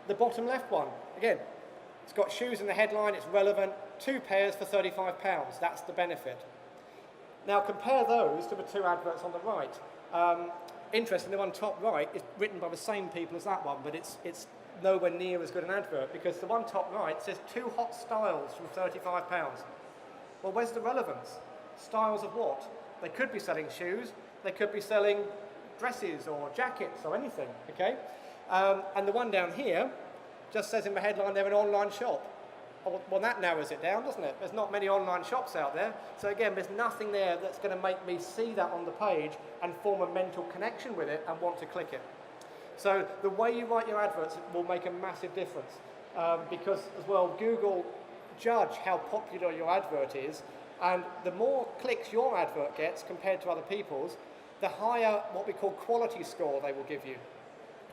The bottom left one, again, it's got shoes in the headline, it's relevant, 2 pairs for £35, that's the benefit. Now compare those to the 2 adverts on the right. Interesting, the one top right is written by the same people as that one, but it's nowhere near as good an advert, because the one top right says 2 hot styles from £35. Well, where's the relevance? Styles of what? They could be selling shoes, they could be selling dresses or jackets or anything, okay? And the one down here just says in the headline they're an online shop. Well, that narrows it down, doesn't it? There's not many online shops out there. So again, there's nothing there that's going to make me see that on the page and form a mental connection with it and want to click it. So the way you write your adverts will make a massive difference, because as well, Google judge how popular your advert is, and the more clicks your advert gets compared to other people's, the higher what we call quality score they will give you.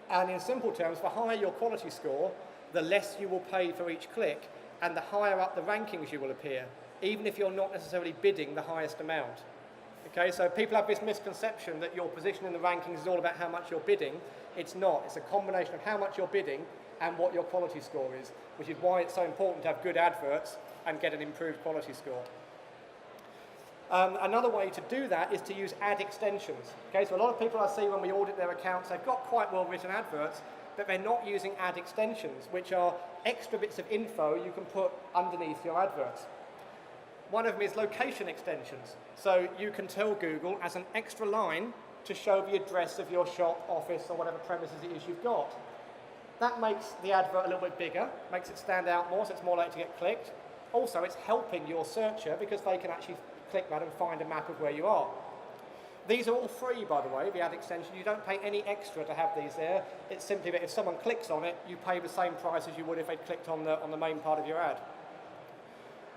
And in simple terms, the higher your quality score, the less you will pay for each click, and the higher up the rankings you will appear, even if you're not necessarily bidding the highest amount. Okay, so people have this misconception that your position in the rankings is all about how much you're bidding. It's not. It's a combination of how much you're bidding and what your quality score is, which is why it's so important to have good adverts and get an improved quality score. Another way to do that is to use ad extensions. Okay, so a lot of people I see when we audit their accounts, they've got quite well written adverts, but they're not using ad extensions, which are extra bits of info you can put underneath your adverts. One of them is location extensions. So you can tell Google as an extra line to show the address of your shop, office, or whatever premises it is you've got. That makes the advert a little bit bigger, makes it stand out more, so it's more likely to get clicked. Also, it's helping your searcher because they can actually click that and find a map of where you are. These are all free, by the way, the ad extension. You don't pay any extra to have these there. It's simply that if someone clicks on it, you pay the same price as you would if they'd clicked on the main part of your ad.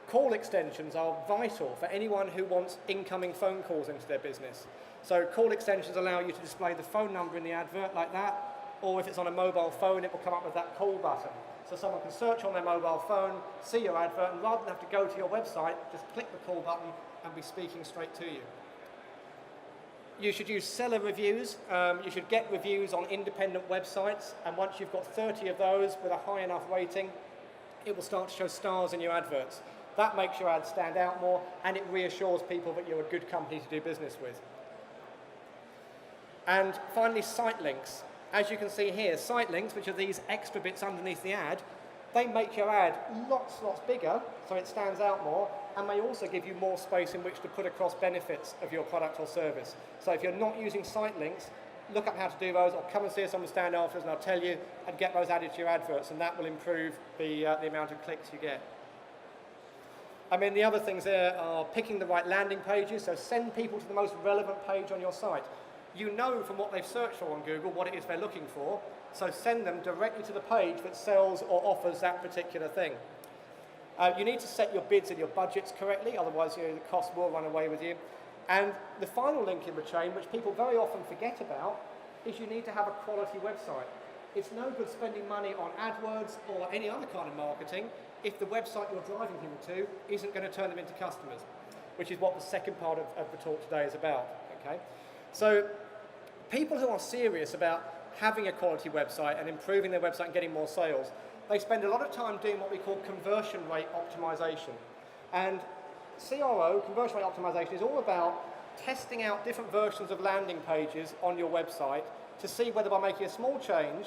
Call extensions are vital for anyone who wants incoming phone calls into their business. So call extensions allow you to display the phone number in the advert like that, or if it's on a mobile phone, it will come up with that call button. So someone can search on their mobile phone, see your advert, and rather than have to go to your website, just click the call button and be speaking straight to you. You should use seller reviews. You should get reviews on independent websites, and once you've got 30 of those with a high enough rating, it will start to show stars in your adverts. That makes your ad stand out more, and it reassures people that you're a good company to do business with. And finally, site links. As you can see here, site links, which are these extra bits underneath the ad, they make your ad lots bigger, so it stands out more, and they also give you more space in which to put across benefits of your product or service. So if you're not using site links, look up how to do those, or come and see us on the stand afterwards and I'll tell you, and get those added to your adverts, and that will improve the amount of clicks you get. I mean, the other things there are picking the right landing pages, so send people to the most relevant page on your site. You know from what they've searched for on Google what it is they're looking for, so send them directly to the page that sells or offers that particular thing. You need to set your bids and your budgets correctly, otherwise the cost will run away with you. And the final link in the chain, which people very often forget about, is you need to have a quality website. It's no good spending money on AdWords or any other kind of marketing if the website you're driving people to isn't going to turn them into customers, which is what the second part of the talk today is about. Okay? So people who are serious about having a quality website and improving their website and getting more sales, they spend a lot of time doing what we call conversion rate optimization. And CRO, conversion rate optimization, is all about testing out different versions of landing pages on your website to see whether by making a small change,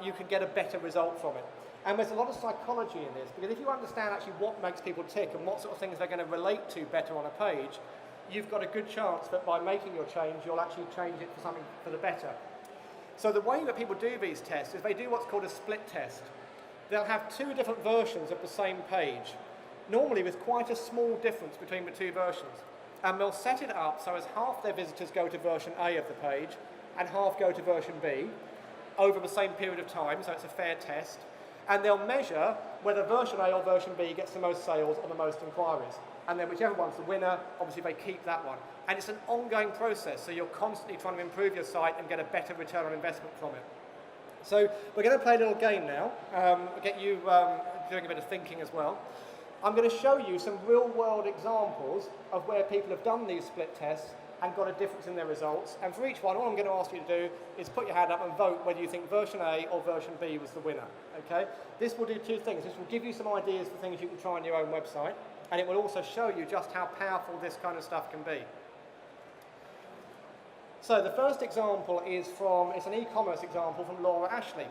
you can get a better result from it. And there's a lot of psychology in this, because if you understand actually what makes people tick and what sort of things they're going to relate to better on a page, you've got a good chance that by making your change, you'll actually change it for something for the better. So the way that people do these tests is they do what's called a split test. They'll have 2 different versions of the same page, normally with quite a small difference between the 2 versions. And they'll set it up so as half their visitors go to version A of the page and half go to version B over the same period of time, so it's a fair test. And they'll measure whether version A or version B gets the most sales or the most inquiries. And then whichever one's the winner, obviously they keep that one. And it's an ongoing process, so you're constantly trying to improve your site and get a better return on investment from it. So we're going to play a little game now, get you doing a bit of thinking as well. I'm going to show you some real-world examples of where people have done these split tests and got a difference in their results. And for each one, all I'm going to ask you to do is put your hand up and vote whether you think version A or version B was the winner. Okay? This will do two things. This will give you some ideas for things you can try on your own website, and it will also show you just how powerful this kind of stuff can be. So the first example is it's an e-commerce example from Laura Ashley.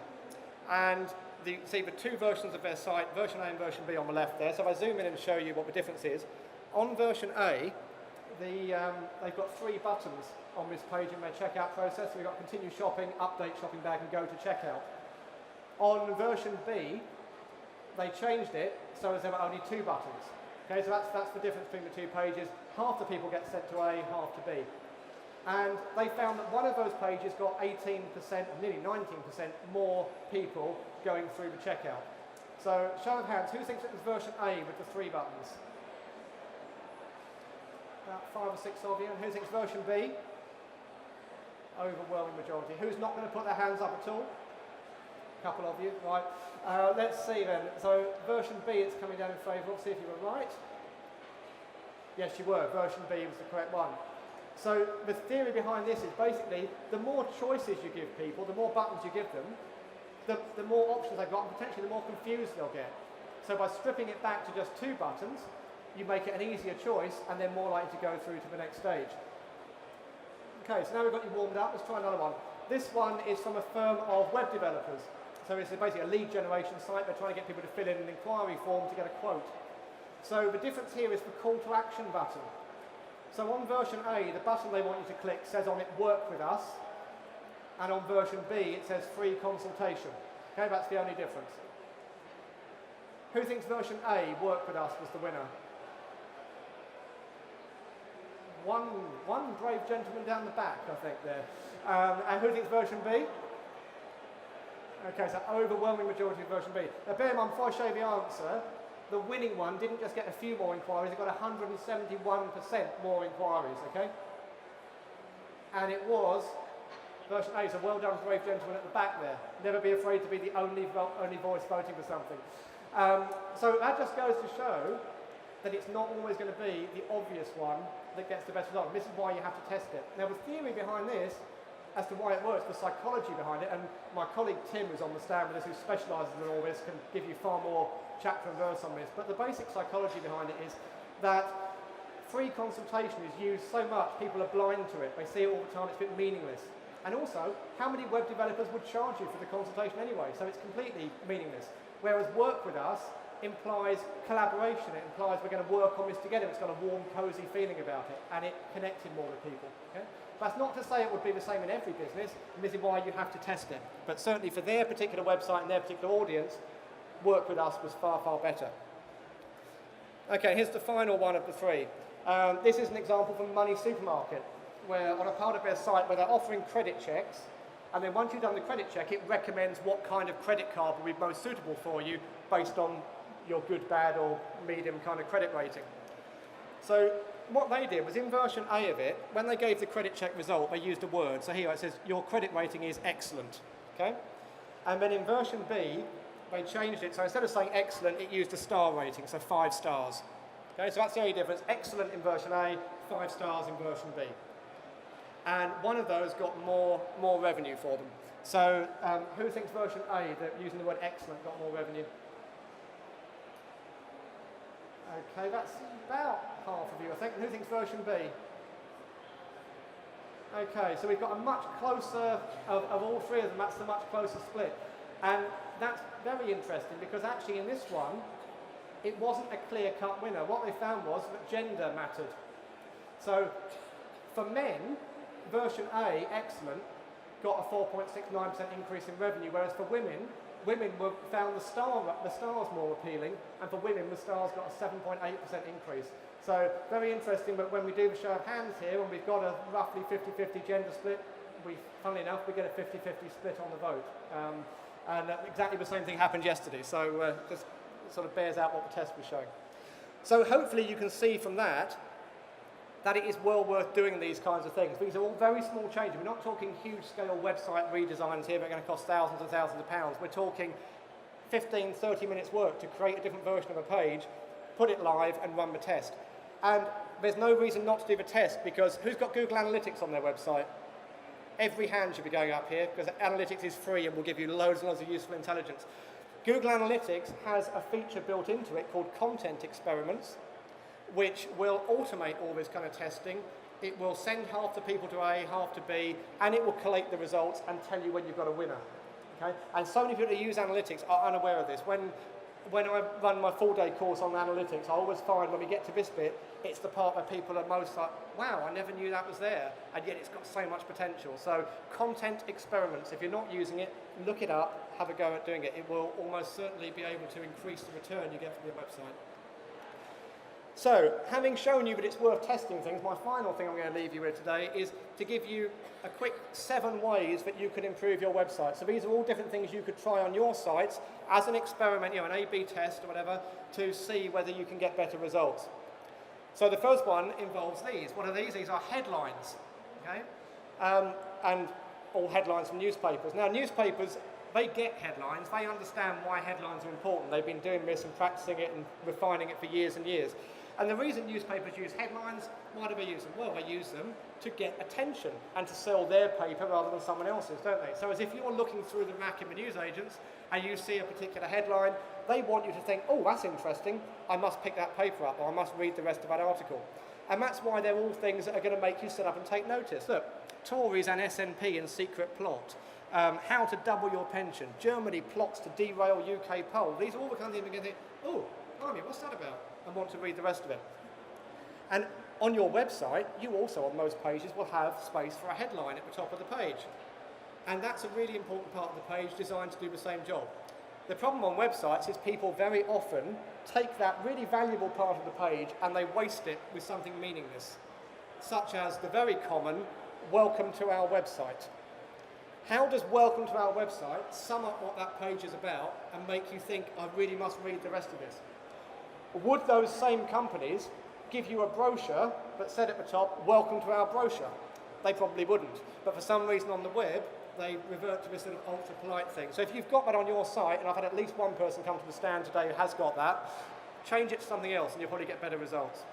And you see the two versions of their site, version A and version B on the left there. So if I zoom in and show you what the difference is, on version A, they've got 3 buttons on this page in their checkout process. So we've got continue shopping, update shopping bag, and go to checkout. On version B, they changed it so as there were only 2 buttons. Okay, so that's the difference between the 2 pages. Half the people get sent to A, half to B. And they found that one of those pages got 18%, nearly 19% more people going through the checkout. So, show of hands, who thinks it was version A with the 3 buttons? About 5 or 6 of you. And who thinks version B? Overwhelming majority. Who's not going to put their hands up at all? A couple of you, right. Let's see then. So, version B, it's coming down in favour. Let's see if you were right. Yes, you were. Version B was the correct one. So the theory behind this is basically the more choices you give people, the more buttons you give them, the more options they've got, and potentially the more confused they'll get. So by stripping it back to just 2 buttons, you make it an easier choice and they're more likely to go through to the next stage. Okay, so now we've got you warmed up, let's try another one. This one is from a firm of web developers. So it's basically a lead generation site. They're trying to get people to fill in an inquiry form to get a quote. So the difference here is the call to action button. So on version A, the button they want you to click says on it, work with us. And on version B, it says free consultation. Okay, that's the only difference. Who thinks version A, work with us, was the winner? One brave gentleman down the back, I think, there. And who thinks version B? Okay, so overwhelming majority of version B. Now bear in mind, before I show you the answer, the winning one didn't just get a few more inquiries, it got 171% more inquiries, okay? And it was version A, so well done, brave gentleman at the back there. Never be afraid to be the only voice voting for something. So that just goes to show that it's not always going to be the obvious one that gets the best result. This is why you have to test it. Now the theory behind this, as to why it works, the psychology behind it, and my colleague Tim, who's on the stand with us, who specialises in all this, can give you far more chapter and verse on this, but the basic psychology behind it is that free consultation is used so much, people are blind to it, they see it all the time, it's a bit meaningless. And also, how many web developers would charge you for the consultation anyway? So it's completely meaningless. Whereas work with us implies collaboration, it implies we're going to work on this together, it's got a warm, cosy feeling about it, and it connected more with people. Okay? That's not to say it would be the same in every business, and this is why you have to test it. But certainly for their particular website and their particular audience, work with us was far, far better. Okay, here's the final one of the 3. This is an example from Money Supermarket, where on a part of their site where they're offering credit checks, and then once you've done the credit check, it recommends what kind of credit card will be most suitable for you based on your good, bad, or medium kind of credit rating. So what they did was in version A of it, when they gave the credit check result, they used a word. So here it says, your credit rating is excellent. Okay? And then in version B, they changed it. So instead of saying excellent, it used a star rating, so 5 stars. Okay, so that's the only difference. Excellent in version A, 5 stars in version B. And one of those got more revenue for them. So who thinks version A, that using the word excellent, got more revenue? Okay, that's about half of you, I think. Who thinks version B? Okay, so we've got a much closer, of all 3 of them, that's the much closer split. And that's very interesting because actually in this one, it wasn't a clear-cut winner. What they found was that gender mattered. So for men, version A, excellent, got a 4.69% increase in revenue, whereas for women found the stars more appealing, and for women, the stars got a 7.8% increase. So very interesting, but when we do the show of hands here, and we've got a roughly 50-50 gender split, funnily enough, we get a 50-50 split on the vote. And exactly the same thing happened yesterday, so just sort of bears out what the test was showing. So hopefully you can see from that it is well worth doing these kinds of things. These are all very small changes. We're not talking huge-scale website redesigns here that are going to cost thousands and thousands of pounds. We're talking 15, 30 minutes work to create a different version of a page, put it live, and run the test. And there's no reason not to do the test, because who's got Google Analytics on their website? Every hand should be going up here, because Analytics is free and will give you loads and loads of useful intelligence. Google Analytics has a feature built into it called Content Experiments, which will automate all this kind of testing. It will send half the people to A, half to B, and it will collate the results and tell you when you've got a winner. Okay? And so many people who use analytics are unaware of this. When I run my full-day course on analytics, I always find when we get to this bit, it's the part where people are most like, wow, I never knew that was there, and yet it's got so much potential. So Content Experiments, if you're not using it, look it up, have a go at doing it. It will almost certainly be able to increase the return you get from your website. So, having shown you that it's worth testing things, my final thing I'm going to leave you with today is to give you a quick 7 ways that you could improve your website. So these are all different things you could try on your sites as an experiment, an A/B test or whatever, to see whether you can get better results. So the first one involves these. What are these? These are headlines, okay? And all headlines from newspapers. Now, newspapers, they get headlines. They understand why headlines are important. They've been doing this and practicing it and refining it for years and years. And the reason newspapers use headlines, why do they use them? Well, they use them to get attention and to sell their paper rather than someone else's, don't they? So as if you're looking through the rack in the newsagents and you see a particular headline, they want you to think, oh, that's interesting, I must pick that paper up, or I must read the rest of that article. And that's why they're all things that are going to make you sit up and take notice. Look, Tories and SNP in secret plot. How to double your pension. Germany plots to derail UK poll. These are all the kinds of things you're going to think, oh, blimey, what's that about? And want to read the rest of it. And on your website, you also, on most pages, will have space for a headline at the top of the page. And that's a really important part of the page designed to do the same job. The problem on websites is people very often take that really valuable part of the page and they waste it with something meaningless, such as the very common, welcome to our website. How does welcome to our website sum up what that page is about and make you think, I really must read the rest of this? Would those same companies give you a brochure that said at the top, welcome to our brochure? They probably wouldn't. But for some reason on the web, they revert to this sort of ultra-polite thing. So if you've got that on your site, and I've had at least one person come to the stand today who has got that, change it to something else and you'll probably get better results.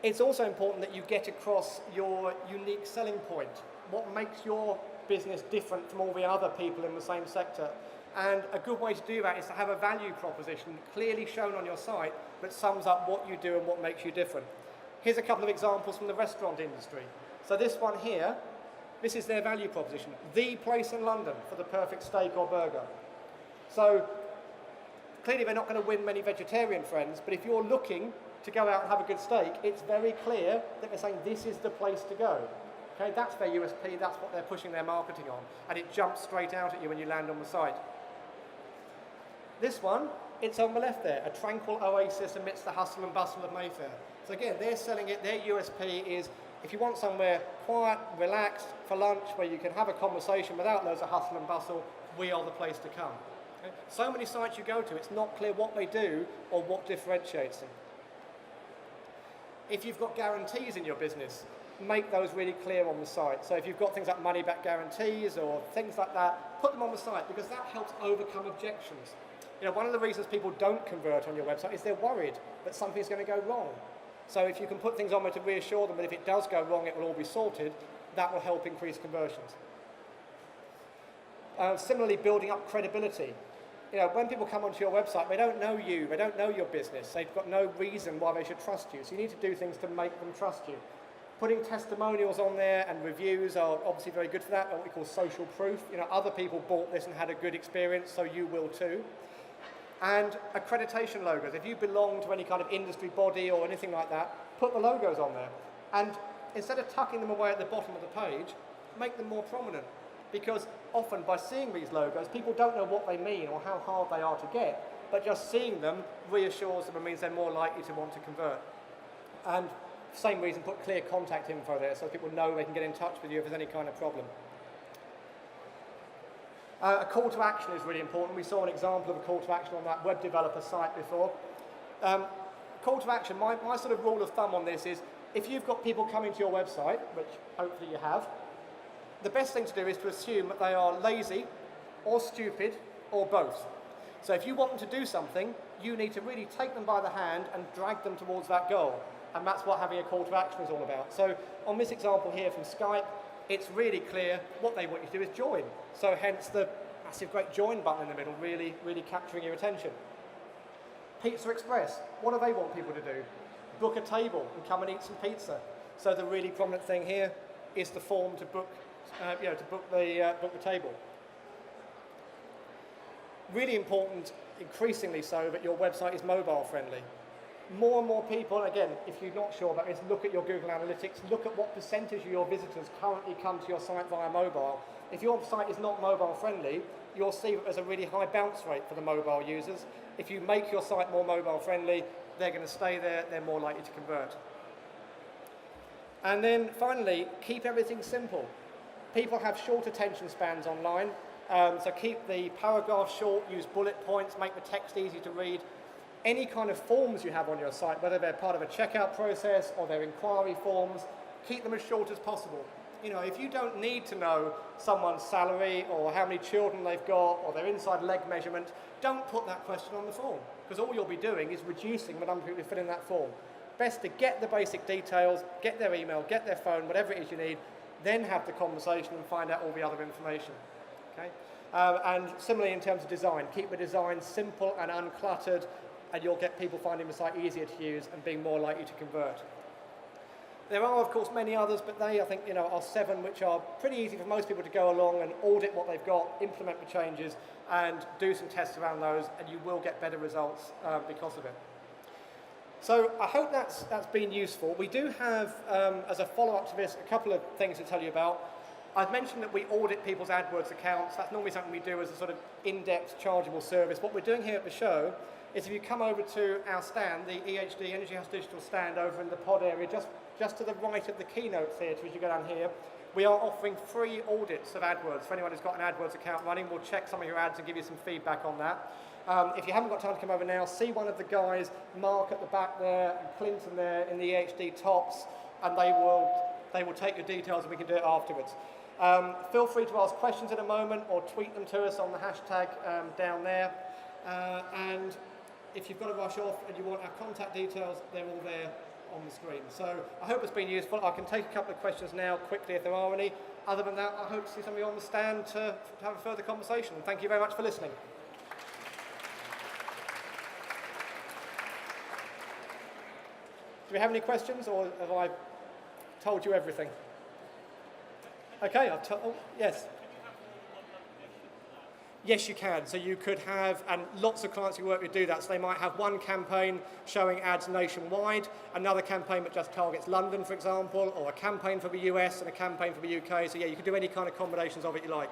It's also important that you get across your unique selling point. What makes your business different from all the other people in the same sector? And a good way to do that is to have a value proposition clearly shown on your site that sums up what you do and what makes you different. Here's a couple of examples from the restaurant industry. So this one here, this is their value proposition. The place in London for the perfect steak or burger. So clearly they're not going to win many vegetarian friends, but if you're looking to go out and have a good steak, it's very clear that they're saying this is the place to go. Okay, that's their USP, that's what they're pushing their marketing on, and it jumps straight out at you when you land on the site. This one, it's on the left there, a tranquil oasis amidst the hustle and bustle of Mayfair. So again, they're selling it, their USP is if you want somewhere quiet, relaxed, for lunch, where you can have a conversation without loads of hustle and bustle, we are the place to come. Okay? So many sites you go to, it's not clear what they do or what differentiates them. If you've got guarantees in your business, make those really clear on the site. So if you've got things like money-back guarantees or things like that, put them on the site because that helps overcome objections. You know, one of the reasons people don't convert on your website is they're worried that something's going to go wrong. So if you can put things on there to reassure them that if it does go wrong, it will all be sorted, that will help increase conversions. Similarly, building up credibility. You know, when people come onto your website, they don't know you, they don't know your business, they've got no reason why they should trust you. So you need to do things to make them trust you. Putting testimonials on there and reviews are obviously very good for that, what we call social proof. You know, other people bought this and had a good experience, so you will too. And accreditation logos. If you belong to any kind of industry body or anything like that, put the logos on there. And instead of tucking them away at the bottom of the page, make them more prominent. Because often by seeing these logos, people don't know what they mean or how hard they are to get, but just seeing them reassures them and means they're more likely to want to convert. And same reason, put clear contact info there so people know they can get in touch with you if there's any kind of problem. A call to action is really important. We saw an example of a call to action on that web developer site before. Call to action, my sort of rule of thumb on this is if you've got people coming to your website, which hopefully you have, the best thing to do is to assume that they are lazy or stupid or both. So if you want them to do something, you need to really take them by the hand and drag them towards that goal. And that's what having a call to action is all about. So on this example here from Skype, it's really clear what they want you to do is join. So hence the massive great join button in the middle, really, really capturing your attention. Pizza Express, what do they want people to do? Book a table and come and eat some pizza. So the really prominent thing here is the form to book, book the table. Really important, increasingly so, that your website is mobile friendly. More and more people, again, if you're not sure about this, look at your Google Analytics, look at what percentage of your visitors currently come to your site via mobile. If your site is not mobile friendly, you'll see that there's a really high bounce rate for the mobile users. If you make your site more mobile friendly, they're going to stay there, they're more likely to convert. And then finally, keep everything simple. People have short attention spans online, so keep the paragraph short, use bullet points, make the text easy to read. Any kind of forms you have on your site, whether they're part of a checkout process or they're inquiry forms, keep them as short as possible. You know, if you don't need to know someone's salary or how many children they've got or their inside leg measurement, don't put that question on the form, because all you'll be doing is reducing the number of people who fill in that form. Best to get the basic details, get their email, get their phone, whatever it is you need, then have the conversation and find out all the other information. Okay? And similarly in terms of design, keep the design simple and uncluttered, and you'll get people finding the site easier to use and being more likely to convert. There are, of course, many others, but they, I think, are 7 which are pretty easy for most people to go along and audit what they've got, implement the changes, and do some tests around those, and you will get better results because of it. So I hope that's been useful. We do have, as a follow-up to this, a couple of things to tell you about. I've mentioned that we audit people's AdWords accounts. That's normally something we do as a sort of in-depth chargeable service. What we're doing here at the show is if you come over to our stand, the EHD Energy House Digital stand over in the pod area, just to the right of the keynote theatre as you go down here, we are offering free audits of AdWords. For anyone who's got an AdWords account running, we'll check some of your ads and give you some feedback on that. If you haven't got time to come over now, see one of the guys, Mark at the back there, and Clinton there in the EHD tops, and they will take your details and we can do it afterwards. Feel free to ask questions in a moment or tweet them to us on the hashtag down there. And if you've got to rush off and you want our contact details, they're all there on the screen. So I hope it's been useful. I can take a couple of questions now quickly if there are any. Other than that, I hope to see somebody on the stand to have a further conversation. Thank you very much for listening. Do we have any questions, or have I told you everything? Okay, yes. Yes, you can. So you could have, and lots of clients who work with do that. So they might have one campaign showing ads nationwide, another campaign that just targets London, for example, or a campaign for the US and a campaign for the UK. So yeah, you can do any kind of combinations of it you like.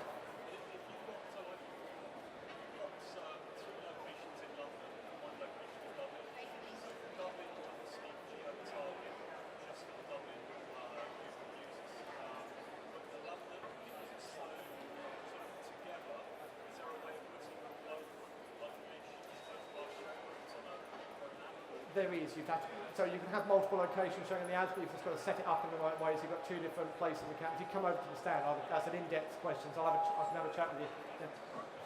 There is. So you can have multiple locations showing the ads, but you've just got to set it up in the right way. So you've got 2 different places. If you come over to the stand, that's an in-depth question. So I can have a chat with you. Yeah.